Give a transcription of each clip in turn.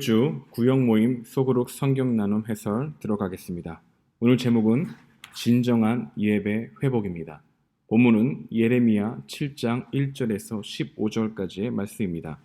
주 구역 모임 소그룹 성경 나눔 해설 들어가겠습니다. 오늘 제목은 진정한 예배 회복입니다. 본문은 예레미야 7장 1절에서 15절까지의 말씀입니다.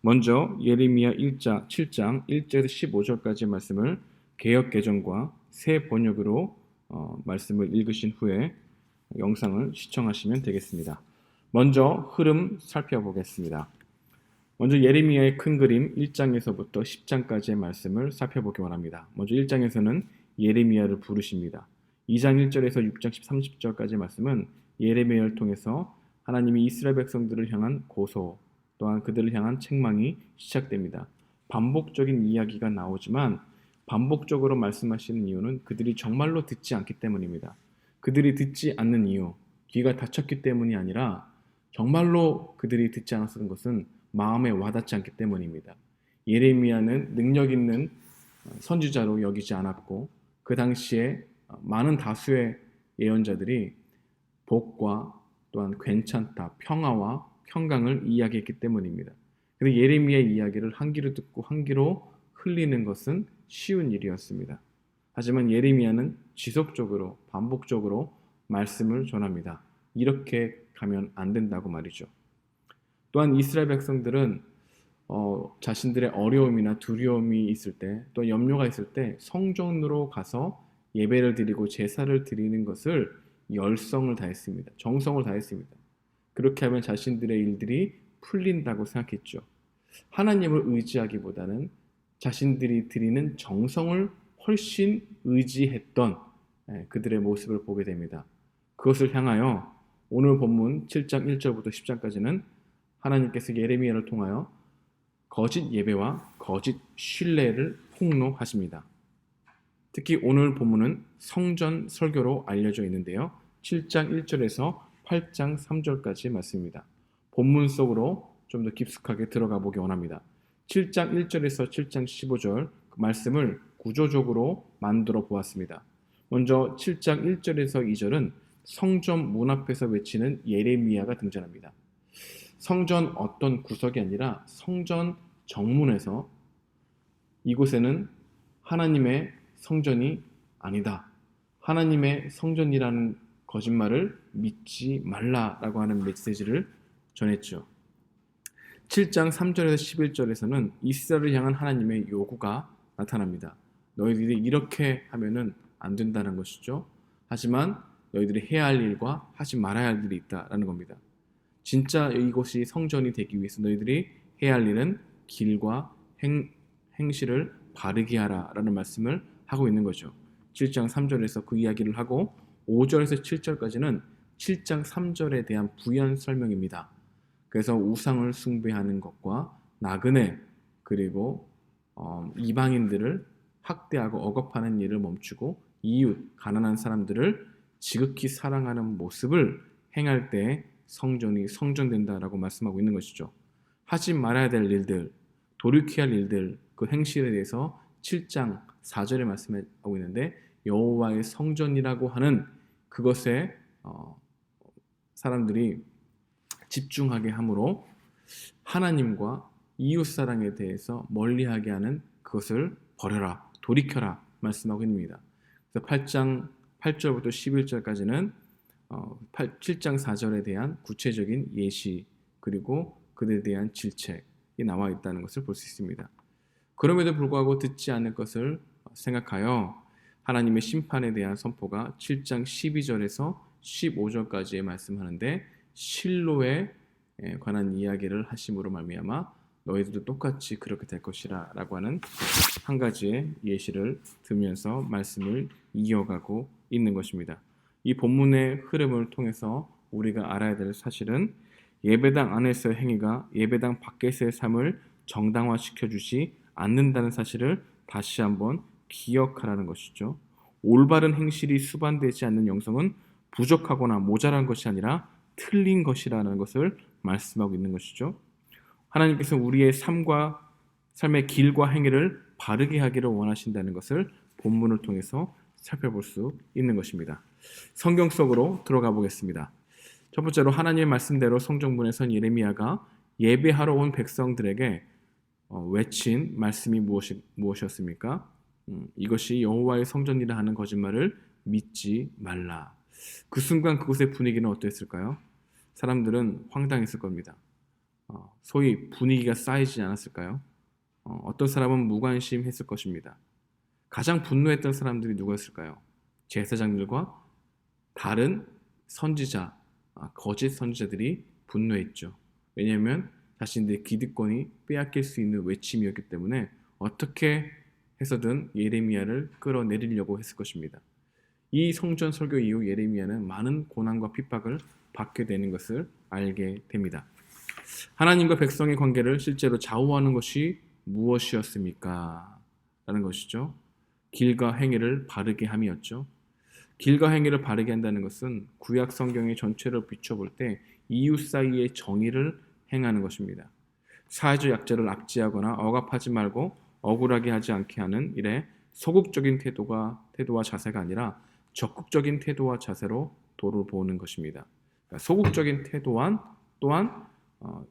먼저 예레미야 7장 1절에서 15절까지의 말씀을 개역개정과 새 번역으로 말씀을 읽으신 후에 영상을 시청하시면 되겠습니다. 먼저 흐름 살펴보겠습니다. 먼저 예레미야의 큰 그림 1장에서부터 10장까지의 말씀을 살펴보기 원합니다. 먼저 1장에서는 예레미야를 부르십니다. 2장 1절에서 6장 30절까지의 말씀은 예레미야를 통해서 하나님이 이스라엘 백성들을 향한 고소, 또한 그들을 향한 책망이 시작됩니다. 반복적인 이야기가 나오지만 반복적으로 말씀하시는 이유는 그들이 정말로 듣지 않기 때문입니다. 그들이 듣지 않는 이유, 귀가 닫혔기 때문이 아니라 정말로 그들이 듣지 않았던 것은 마음에 와닿지 않기 때문입니다. 예레미야는 능력 있는 선지자로 여기지 않았고 그 당시에 많은 다수의 예언자들이 복과 또한 괜찮다, 평화와 평강을 이야기했기 때문입니다. 그런데 예레미야의 이야기를 한 귀로 듣고 한 귀로 흘리는 것은 쉬운 일이었습니다. 하지만 예레미야는 지속적으로 반복적으로 말씀을 전합니다. 이렇게 가면 안 된다고 말이죠. 또한 이스라엘 백성들은 자신들의 어려움이나 두려움이 있을 때, 또 염려가 있을 때 성전으로 가서 예배를 드리고 제사를 드리는 것을 열성을 다했습니다. 정성을 다했습니다. 그렇게 하면 자신들의 일들이 풀린다고 생각했죠. 하나님을 의지하기보다는 자신들이 드리는 정성을 훨씬 의지했던 그들의 모습을 보게 됩니다. 그것을 향하여 오늘 본문 7장 1절부터 10장까지는 하나님께서 예레미야를 통하여 거짓 예배와 거짓 신뢰를 폭로하십니다. 특히 오늘 본문은 성전 설교로 알려져 있는데요. 7장 1절에서 8장 3절까지의 말씀입니다. 본문 속으로 좀 더 깊숙하게 들어가 보기 원합니다. 7장 1절에서 7장 15절 그 말씀을 구조적으로 만들어 보았습니다. 먼저 7장 1절에서 2절은 성전 문 앞에서 외치는 예레미야가 등장합니다. 성전 어떤 구석이 아니라 성전 정문에서 이곳에는 하나님의 성전이 아니다. 하나님의 성전이라는 거짓말을 믿지 말라라고 하는 메시지를 전했죠. 7장 3절에서 11절에서는 이스라엘을 향한 하나님의 요구가 나타납니다. 너희들이 이렇게 하면은 안 된다는 것이죠. 하지만 너희들이 해야 할 일과 하지 말아야 할 일이 있다라는 겁니다. 진짜 이곳이 성전이 되기 위해서 너희들이 해야 할 일은 길과 행실을 바르게 하라라는 말씀을 하고 있는 거죠. 7장 3절에서 그 이야기를 하고 5절에서 7절까지는 7장 3절에 대한 부연 설명입니다. 그래서 우상을 숭배하는 것과 나그네 그리고 이방인들을 학대하고 억압하는 일을 멈추고 이웃, 가난한 사람들을 지극히 사랑하는 모습을 행할 때 성전이 성전된다라고 말씀하고 있는 것이죠. 하지 말아야 될 일들, 돌이켜야 할 일들, 그 행실에 대해서 7장 4절에 말씀하고 있는데 여호와의 성전이라고 하는 그것에 사람들이 집중하게 함으로 하나님과 이웃사랑에 대해서 멀리하게 하는 그것을 버려라, 돌이켜라 말씀하고 있습니다. 그래서 8장 8절부터 11절까지는 7장 4절에 대한 구체적인 예시 그리고 그들에 대한 질책이 나와 있다는 것을 볼 수 있습니다. 그럼에도 불구하고 듣지 않을 것을 생각하여 하나님의 심판에 대한 선포가 7장 12절에서 15절까지의 말씀하는데 실로에 관한 이야기를 하심으로 말미암아 너희들도 똑같이 그렇게 될 것이라 라고 하는 한 가지의 예시를 들면서 말씀을 이어가고 있는 것입니다. 이 본문의 흐름을 통해서 우리가 알아야 될 사실은 예배당 안에서의 행위가 예배당 밖에서의 삶을 정당화시켜주지 않는다는 사실을 다시 한번 기억하라는 것이죠. 올바른 행실이 수반되지 않는 영성은 부족하거나 모자란 것이 아니라 틀린 것이라는 것을 말씀하고 있는 것이죠. 하나님께서 우리의 삶의 길과 행위를 바르게 하기를 원하신다는 것을 본문을 통해서 살펴볼 수 있는 것입니다. 성경 속으로 들어가 보겠습니다. 첫 번째로 하나님의 말씀대로 성전문에 선 예레미야가 예배하러 온 백성들에게 외친 말씀이 무엇이었습니까? 이것이 여호와의 성전이라 하는 거짓말을 믿지 말라. 그 순간 그곳의 분위기는 어땠을까요? 사람들은 황당했을 겁니다. 소위 분위기가 쌓이지 않았을까요? 어떤 사람은 무관심했을 것입니다. 가장 분노했던 사람들이 누구였을까요? 제사장들과 다른 선지자, 거짓 선지자들이 분노했죠. 왜냐하면 자신들의 기득권이 빼앗길 수 있는 외침이었기 때문에 어떻게 해서든 예레미야를 끌어내리려고 했을 것입니다. 이 성전 설교 이후 예레미야는 많은 고난과 핍박을 받게 되는 것을 알게 됩니다. 하나님과 백성의 관계를 실제로 좌우하는 것이 무엇이었습니까? 라는 것이죠. 길과 행위를 바르게 함이었죠. 길과 행위를 바르게 한다는 것은 구약 성경의 전체를 비춰볼 때 이웃 사이의 정의를 행하는 것입니다. 사회적 약자를 압제하거나 억압하지 말고 억울하게 하지 않게 하는 일에 소극적인 태도와 자세가 아니라 적극적인 태도와 자세로 도를 보는 것입니다. 그러니까 소극적인 또한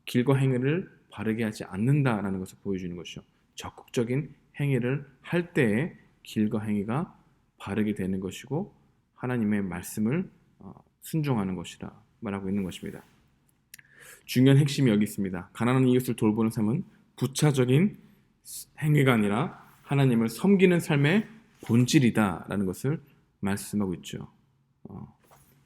길과 행위를 바르게 하지 않는다라는 것을 보여주는 것이죠. 적극적인 행위를 할 때에 길과 행위가 바르게 되는 것이고 하나님의 말씀을 순종하는 것이라 말하고 있는 것입니다. 중요한 핵심이 여기 있습니다. 가난한 이웃을 돌보는 삶은 부차적인 행위가 아니라 하나님을 섬기는 삶의 본질이다라는 것을 말씀하고 있죠.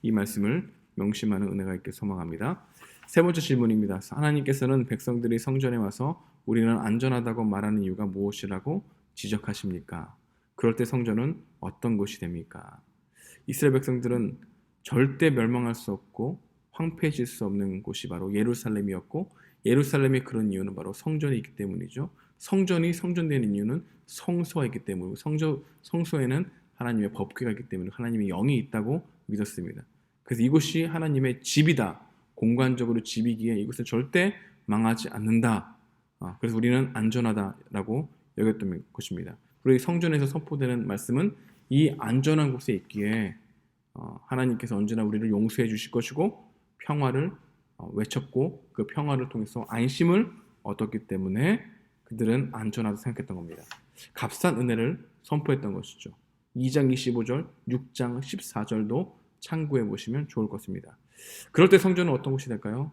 이 말씀을 명심하는 은혜가 있게 소망합니다. 세 번째 질문입니다. 하나님께서는 백성들이 성전에 와서 우리는 안전하다고 말하는 이유가 무엇이라고 지적하십니까? 그럴 때 성전은 어떤 곳이 됩니까? 이스라엘 백성들은 절대 멸망할 수 없고 황폐해질 수 없는 곳이 바로 예루살렘이었고 예루살렘이 그런 이유는 바로 성전이 있기 때문이죠. 성전이 성전되는 이유는 성소가 있기 때문이고 성소에는 하나님의 법궤가 있기 때문에 하나님의 영이 있다고 믿었습니다. 그래서 이곳이 하나님의 집이다. 공간적으로 집이기에 이곳은 절대 망하지 않는다. 그래서 우리는 안전하다라고 여겼던 것입니다. 그리고 성전에서 선포되는 말씀은 이 안전한 곳에 있기에 하나님께서 언제나 우리를 용서해 주실 것이고 평화를 외쳤고 그 평화를 통해서 안심을 얻었기 때문에 그들은 안전하다고 생각했던 겁니다. 값싼 은혜를 선포했던 것이죠. 2장 25절, 6장 14절도 참고해 보시면 좋을 것 같습니다. 그럴 때 성전은 어떤 곳이 될까요?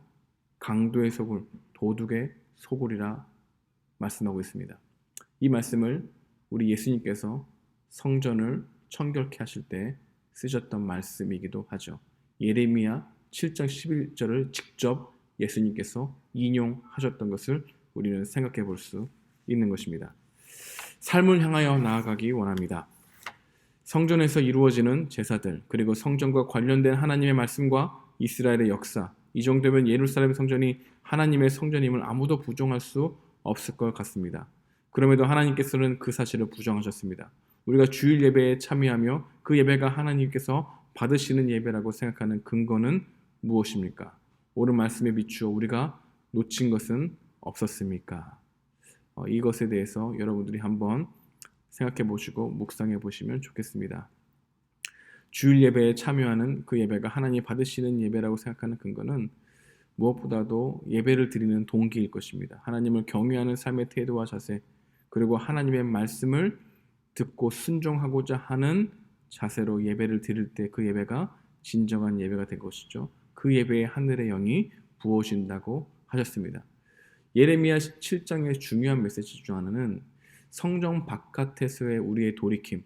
강도의 소굴, 도둑의 소굴이라 말씀하고 있습니다. 이 말씀을 우리 예수님께서 성전을 청결케 하실 때 쓰셨던 말씀이기도 하죠. 예레미야 7장 11절을 직접 예수님께서 인용하셨던 것을 우리는 생각해 볼 수 있는 것입니다. 삶을 향하여 나아가기 원합니다. 성전에서 이루어지는 제사들, 그리고 성전과 관련된 하나님의 말씀과 이스라엘의 역사, 이 정도면 예루살렘 성전이 하나님의 성전임을 아무도 부정할 수 없을 것 같습니다. 그럼에도 하나님께서는 그 사실을 부정하셨습니다. 우리가 주일 예배에 참여하며 그 예배가 하나님께서 받으시는 예배라고 생각하는 근거는 무엇입니까? 옳은 말씀에 비추어 우리가 놓친 것은 없었습니까? 이것에 대해서 여러분들이 한번 생각해 보시고 묵상해 보시면 좋겠습니다. 주일 예배에 참여하는 그 예배가 하나님 받으시는 예배라고 생각하는 근거는 무엇보다도 예배를 드리는 동기일 것입니다. 하나님을 경외하는 삶의 태도와 자세, 그리고 하나님의 말씀을 듣고 순종하고자 하는 자세로 예배를 드릴 때 그 예배가 진정한 예배가 된 것이죠. 그 예배에 하늘의 영이 부어진다고 하셨습니다. 예레미야 7장의 중요한 메시지 중 하나는 성전 바깥에서의 우리의 돌이킴,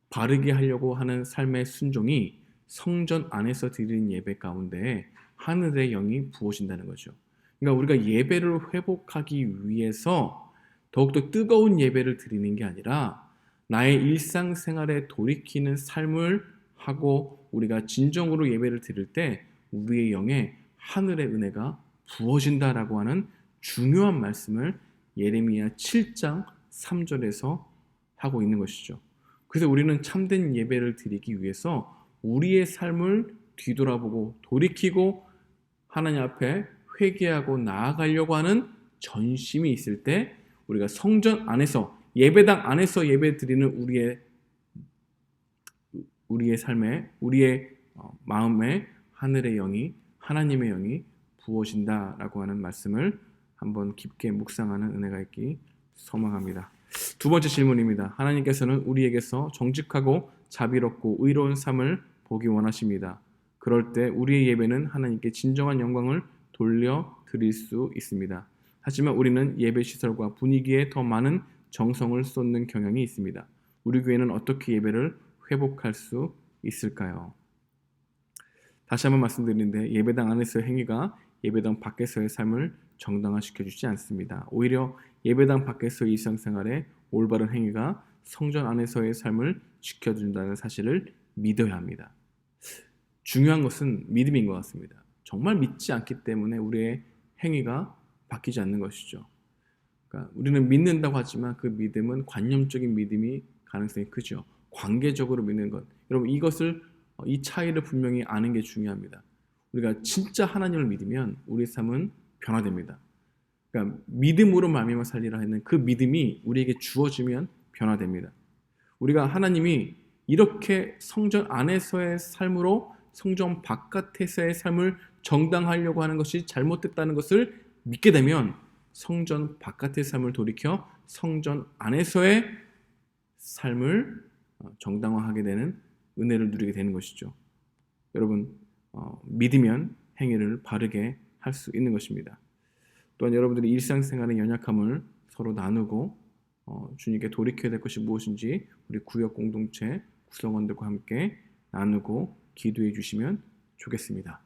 바르게 하려고 하는 삶의 순종이 성전 안에서 드리는 예배 가운데 하늘의 영이 부어진다는 거죠. 그러니까 우리가 예배를 회복하기 위해서 더욱더 뜨거운 예배를 드리는 게 아니라 나의 일상생활에 돌이키는 삶을 하고 우리가 진정으로 예배를 드릴 때 우리의 영에 하늘의 은혜가 부어진다라고 하는 중요한 말씀을 예레미야 7장 3절에서 하고 있는 것이죠. 그래서 우리는 참된 예배를 드리기 위해서 우리의 삶을 뒤돌아보고 돌이키고 하나님 앞에 회개하고 나아가려고 하는 전심이 있을 때 우리가 성전 안에서 예배당 안에서 예배 드리는 우리의 삶에 우리의 마음에 하늘의 영이 하나님의 영이 부어진다라고 하는 말씀을 한번 깊게 묵상하는 은혜가 있기 소망합니다. 두 번째 질문입니다. 하나님께서는 우리에게서 정직하고 자비롭고 의로운 삶을 보기 원하십니다. 그럴 때 우리의 예배는 하나님께 진정한 영광을 돌려드릴 수 있습니다. 하지만 우리는 예배 시설과 분위기에 더 많은 정성을 쏟는 경향이 있습니다. 우리 교회는 어떻게 예배를 회복할 수 있을까요? 다시 한번 말씀드리는데 예배당 안에서의 행위가 예배당 밖에서의 삶을 정당화시켜주지 않습니다. 오히려 예배당 밖에서의 일상생활의 올바른 행위가 성전 안에서의 삶을 지켜준다는 사실을 믿어야 합니다. 중요한 것은 믿음인 것 같습니다. 정말 믿지 않기 때문에 우리의 행위가 바뀌지 않는 것이죠. 그러니까 우리는 믿는다고 하지만 그 믿음은 관념적인 믿음이 가능성이 크죠. 관계적으로 믿는 것. 여러분 이 차이를 분명히 아는 게 중요합니다. 우리가 진짜 하나님을 믿으면 우리 삶은 변화됩니다. 그러니까 믿음으로 말미암아 살리라 했는 그 믿음이 우리에게 주어지면 변화됩니다. 우리가 하나님이 이렇게 성전 안에서의 삶으로 성전 바깥에서의 삶을 정당하려고 하는 것이 잘못됐다는 것을 믿게 되면 성전 바깥의 삶을 돌이켜 성전 안에서의 삶을 정당화하게 되는 은혜를 누리게 되는 것이죠. 여러분 믿으면 행위를 바르게 할 수 있는 것입니다. 또한 여러분들이 일상생활의 연약함을 서로 나누고 주님께 돌이켜야 될 것이 무엇인지 우리 구역 공동체 구성원들과 함께 나누고 기도해 주시면 좋겠습니다.